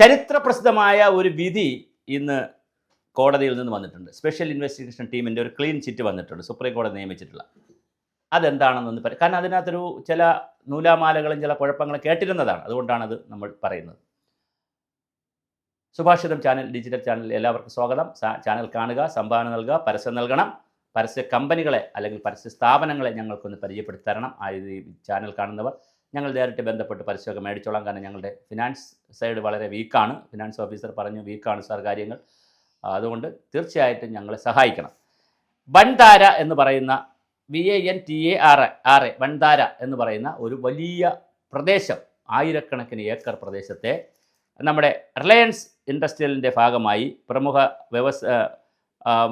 ചരിത്രപ്രസിദ്ധമായ ഒരു വിധി ഇന്ന് കോടതിയിൽ നിന്ന് വന്നിട്ടുണ്ട്. സ്പെഷ്യൽ ഇൻവെസ്റ്റിഗേഷൻ ടീമിൻ്റെ ഒരു ക്ലീൻ ചിറ്റ് വന്നിട്ടുണ്ട്, സുപ്രീം കോടതി നിയമിച്ചിട്ടുള്ള. അതെന്താണെന്നൊന്ന് പറയും, കാരണം അതിനകത്തൊരു ചില നൂലാമാലകളും ചില കുഴപ്പങ്ങളും കേട്ടിരുന്നതാണ്. അതുകൊണ്ടാണത് നമ്മൾ പറയുന്നത്. സുഭാഷിതം ചാനൽ, ഡിജിറ്റൽ ചാനലിൽ എല്ലാവർക്കും സ്വാഗതം. ചാനൽ കാണുക, സംഭാവന നൽകുക, പരസ്യം നൽകണം. പരസ്യ കമ്പനികളെ അല്ലെങ്കിൽ പരസ്യ സ്ഥാപനങ്ങളെ ഞങ്ങൾക്കൊന്ന് പരിചയപ്പെടുത്തി തരണം. ഈ ചാനൽ കാണുന്നവർ ഞങ്ങൾ നേരിട്ട് ബന്ധപ്പെട്ട് പരസ്യമൊക്കെ മേടിച്ചോളാം. കാരണം ഞങ്ങളുടെ ഫിനാൻസ് സൈഡ് വളരെ വീക്കാണ്. ഫിനാൻസ് ഓഫീസർ പറഞ്ഞു വീക്കാണ് സാർ കാര്യങ്ങൾ. അതുകൊണ്ട് തീർച്ചയായിട്ടും ഞങ്ങളെ സഹായിക്കണം. വൻധാര എന്ന് പറയുന്ന VANTARA വൻധാര എന്ന് പറയുന്ന ഒരു വലിയ പ്രദേശം, ആയിരക്കണക്കിന് ഏക്കർ പ്രദേശത്തെ നമ്മുടെ റിലയൻസ് ഇൻഡസ്ട്രിയലിൻ്റെ ഭാഗമായി പ്രമുഖ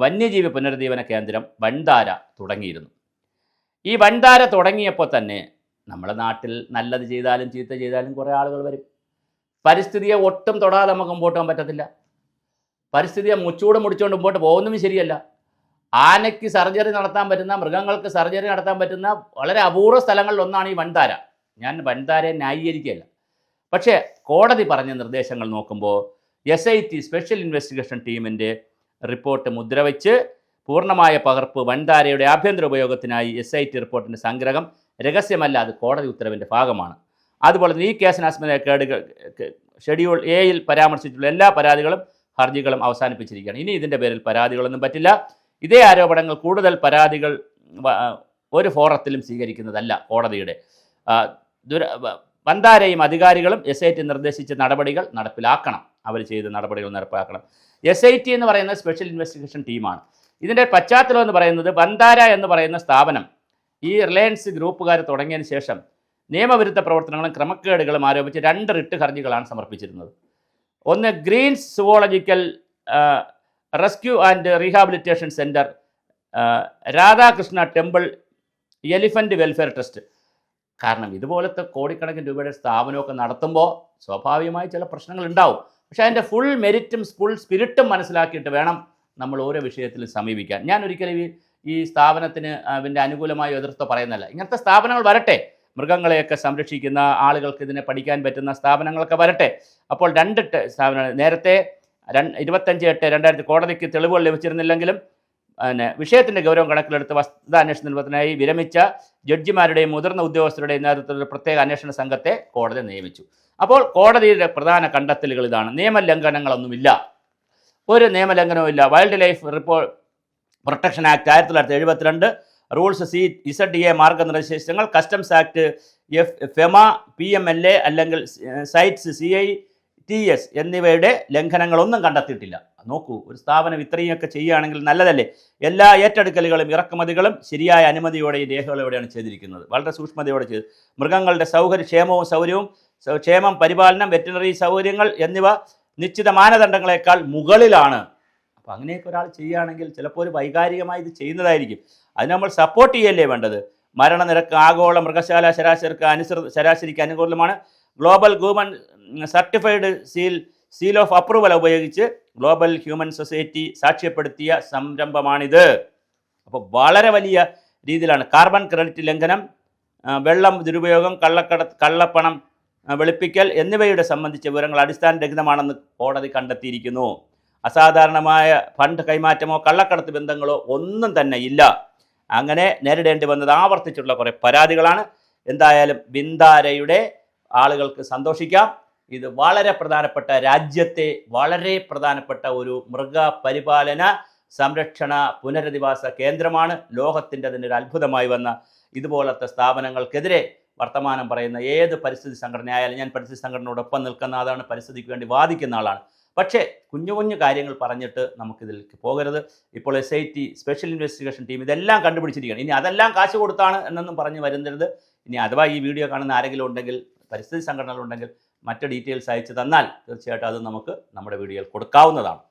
വന്യജീവി പുനരുജ്ജീവന കേന്ദ്രം വൻധാര തുടങ്ങിയിരുന്നു. ഈ വൻധാര തുടങ്ങിയപ്പോൾ തന്നെ നമ്മുടെ നാട്ടിൽ നല്ലത് ചെയ്താലും ചീത്ത ചെയ്താലും കുറേ ആളുകൾ വരും. പരിസ്ഥിതിയെ ഒട്ടും തൊടാതെ നമുക്ക് മുമ്പോട്ട് പോകാൻ പറ്റത്തില്ല. പരിസ്ഥിതിയെ മുച്ചൂട് മുടിച്ചുകൊണ്ട് മുമ്പോട്ട് പോകുന്നതും ശരിയല്ല. ആനയ്ക്ക് സർജറി നടത്താൻ പറ്റുന്ന, മൃഗങ്ങൾക്ക് സർജറി നടത്താൻ പറ്റുന്ന വളരെ അപൂർവ സ്ഥലങ്ങളിൽ ഒന്നാണ് ഈ വൻധാര. ഞാൻ വൻധാരയെ ന്യായീകരിക്കുകയല്ല. പക്ഷേ കോടതി പറഞ്ഞ നിർദ്ദേശങ്ങൾ നോക്കുമ്പോൾ SIT സ്പെഷ്യൽ ഇൻവെസ്റ്റിഗേഷൻ ടീമിൻ്റെ റിപ്പോർട്ട് മുദ്രവെച്ച് പൂർണ്ണമായ പകർപ്പ് വൻധാരയുടെ ആഭ്യന്തര ഉപയോഗത്തിനായി SIT റിപ്പോർട്ടിൻ്റെ സംഗ്രഹം രഹസ്യമല്ല, അത് കോടതി ഉത്തരവിൻ്റെ ഭാഗമാണ്. അതുപോലെ ഈ കേസിനാസ്പദമായ കേടുകൾ ഷെഡ്യൂൾ Aയിൽ പരാമർശിച്ചിട്ടുള്ള എല്ലാ പരാതികളും ഹർജികളും അവസാനിപ്പിച്ചിരിക്കുകയാണ്. ഇനി ഇതിൻ്റെ പേരിൽ പരാതികളൊന്നും പറ്റില്ല. ഇതേ ആരോപണങ്ങൾ കൂടുതൽ പരാതികൾ ഒരു ഫോറത്തിലും സ്വീകരിക്കുന്നതല്ല കോടതിയുടെ. വൻധാരയും അധികാരികളും SIT നിർദ്ദേശിച്ച നടപടികൾ നടപ്പിലാക്കണം. അവർ ചെയ്ത നടപടികൾ നടപ്പിലാക്കണം. SIT എന്ന് പറയുന്ന സ്പെഷ്യൽ ഇൻവെസ്റ്റിഗേഷൻ ടീമാണ്. ഇതിൻ്റെ പശ്ചാത്തലം എന്ന് പറയുന്നത്, വൻധാര എന്ന് പറയുന്ന സ്ഥാപനം ഈ റിലയൻസ് ഗ്രൂപ്പുകാർ തുടങ്ങിയതിന് ശേഷം നിയമവിരുദ്ധ പ്രവർത്തനങ്ങളും ക്രമക്കേടുകളും ആരോപിച്ച് 2 റിട്ട് ഹർജികളാണ് സമർപ്പിച്ചിരുന്നത്. ഒന്ന് Greens zoological rescue and rehabilitation centre, Radhakrishna temple, elephant welfare trust. കാരണം ഇതുപോലത്തെ കോടിക്കണക്കിന് രൂപയുടെ സ്ഥാപനമൊക്കെ നടത്തുമ്പോൾ സ്വാഭാവികമായി ചില പ്രശ്നങ്ങൾ ഉണ്ടാവും. പക്ഷേ അതിൻ്റെ ഫുൾ മെരിറ്റും ഫുൾ സ്പിരിറ്റും മനസ്സിലാക്കിയിട്ട് വേണം നമ്മൾ ഓരോ വിഷയത്തിലും സമീപിക്കാൻ. ഞാൻ ഒരിക്കലും ഈ സ്ഥാപനത്തിന് അതിൻ്റെ അനുകൂലമായ എതിർത്ത് പറയുന്നതല്ല. ഇങ്ങനത്തെ സ്ഥാപനങ്ങൾ വരട്ടെ, മൃഗങ്ങളെയൊക്കെ സംരക്ഷിക്കുന്ന ആളുകൾക്ക് ഇതിനെ പഠിക്കാൻ പറ്റുന്ന സ്ഥാപനങ്ങളൊക്കെ വരട്ടെ. അപ്പോൾ 2 സ്ഥാപനങ്ങൾ നേരത്തെ 25/8/2000 കോടതിക്ക് തെളിവുകൾ ലഭിച്ചിരുന്നില്ലെങ്കിലും വിഷയത്തിൻ്റെ ഗൗരവം കണക്കിലെടുത്ത് വസ്തുതാ അന്വേഷണത്തിനായി വിരമിച്ച ജഡ്ജിമാരുടെയും മുതിർന്ന ഉദ്യോഗസ്ഥരുടെയും നേതൃത്വത്തിൽ പ്രത്യേക അന്വേഷണ സംഘത്തെ കോടതി നിയമിച്ചു. അപ്പോൾ കോടതിയുടെ പ്രധാന കണ്ടെത്തലുകൾ ഇതാണ്: നിയമലംഘനങ്ങളൊന്നുമില്ല, ഒരു നിയമലംഘനവുമില്ല. Wild life protection act 1972, rules ZEA മാർഗനിർദ്ദേശങ്ങൾ, കസ്റ്റംസ് ആക്ട്, FEMA, PMLA അല്ലെങ്കിൽ സൈറ്റ്സ് CITS എന്നിവയുടെ ലംഘനങ്ങളൊന്നും കണ്ടെത്തിയിട്ടില്ല. നോക്കൂ, ഒരു സ്ഥാപനം ഇത്രയൊക്കെ ചെയ്യുകയാണെങ്കിൽ നല്ലതല്ലേ? എല്ലാ ഏറ്റെടുക്കലുകളും ഇറക്കുമതികളും ശരിയായ അനുമതിയോടെയും രേഖകളോടെയാണ് ചെയ്തിരിക്കുന്നത്. വളരെ സൂക്ഷ്മതയോടെ ചെയ്ത് മൃഗങ്ങളുടെ ക്ഷേമവും ക്ഷേമം, പരിപാലനം, വെറ്റിനറി സൗകര്യങ്ങൾ എന്നിവ നിശ്ചിത മാനദണ്ഡങ്ങളെക്കാൾ മുകളിലാണ്. അപ്പോൾ അങ്ങനെയൊക്കെ ഒരാൾ ചെയ്യുകയാണെങ്കിൽ ചിലപ്പോൾ ഒരു വൈകാരികമായി ഇത് ചെയ്യുന്നതായിരിക്കും. അതിന് നമ്മൾ സപ്പോർട്ട് ചെയ്യല്ലേ വേണ്ടത്. മരണനിരക്ക് ആഗോള മൃഗശാല ശരാശരിക്ക് അനുകൂലമാണ്. Global human certified seal of approval ഉപയോഗിച്ച് ഗ്ലോബൽ ഹ്യൂമൻ സൊസൈറ്റി സാക്ഷ്യപ്പെടുത്തിയ സംരംഭമാണിത്. അപ്പോൾ വളരെ വലിയ രീതിയിലാണ് കാർബൺ ക്രെഡിറ്റ് ലംഘനം, വെള്ളം ദുരുപയോഗം, കള്ളപ്പണം വെളുപ്പിക്കൽ എന്നിവയുടെ സംബന്ധിച്ച വിവരങ്ങൾ അടിസ്ഥാനരഹിതമാണെന്ന് കോടതി കണ്ടെത്തിയിരിക്കുന്നു. അസാധാരണമായ ഫണ്ട് കൈമാറ്റമോ കള്ളക്കടത്ത് ബന്ധങ്ങളോ ഒന്നും തന്നെ ഇല്ല. അങ്ങനെ നേരിടേണ്ടി വന്നത് ആവർത്തിച്ചുള്ള കുറേ പരാതികളാണ്. എന്തായാലും വൻധാരയുടെ ആളുകൾക്ക് സന്തോഷിക്കാം. ഇത് വളരെ പ്രധാനപ്പെട്ട, രാജ്യത്തെ വളരെ പ്രധാനപ്പെട്ട ഒരു മൃഗപരിപാലന സംരക്ഷണ പുനരധിവാസ കേന്ദ്രമാണ്. ലോകത്തിൻ്റെ അതിനൊരു അത്ഭുതമായി വന്ന ഇതുപോലത്തെ സ്ഥാപനങ്ങൾക്കെതിരെ വർത്തമാനം പറയുന്ന ഏത് പരിസ്ഥിതി സംഘടനയായാലും, ഞാൻ പരിസ്ഥിതി സംഘടനയോടൊപ്പം നിൽക്കുന്ന ആളാണ്, പരിസ്ഥിതിക്ക് വേണ്ടി വാദിക്കുന്ന ആളാണ്. പക്ഷേ കുഞ്ഞു കുഞ്ഞു കാര്യങ്ങൾ പറഞ്ഞിട്ട് നമുക്കിതിലേക്ക് പോകരുത്. ഇപ്പോൾ SIT സ്പെഷ്യൽ ഇൻവെസ്റ്റിഗേഷൻ ടീം ഇതെല്ലാം കണ്ടുപിടിച്ചിരിക്കുകയാണ്. ഇനി അതെല്ലാം കാശ് കൊടുത്താണ് എന്നൊന്നും പറഞ്ഞ് വരുന്നരുത്. ഇനി അഥവാ ഈ വീഡിയോ കാണുന്ന ആരെങ്കിലും ഉണ്ടെങ്കിൽ, പരിസ്ഥിതി സംഘടനകളുണ്ടെങ്കിൽ മറ്റ് ഡീറ്റെയിൽസ് അയച്ചു തന്നാൽ തീർച്ചയായിട്ടും അത് നമുക്ക് നമ്മുടെ വീഡിയോയിൽ കൊടുക്കാവുന്നതാണ്.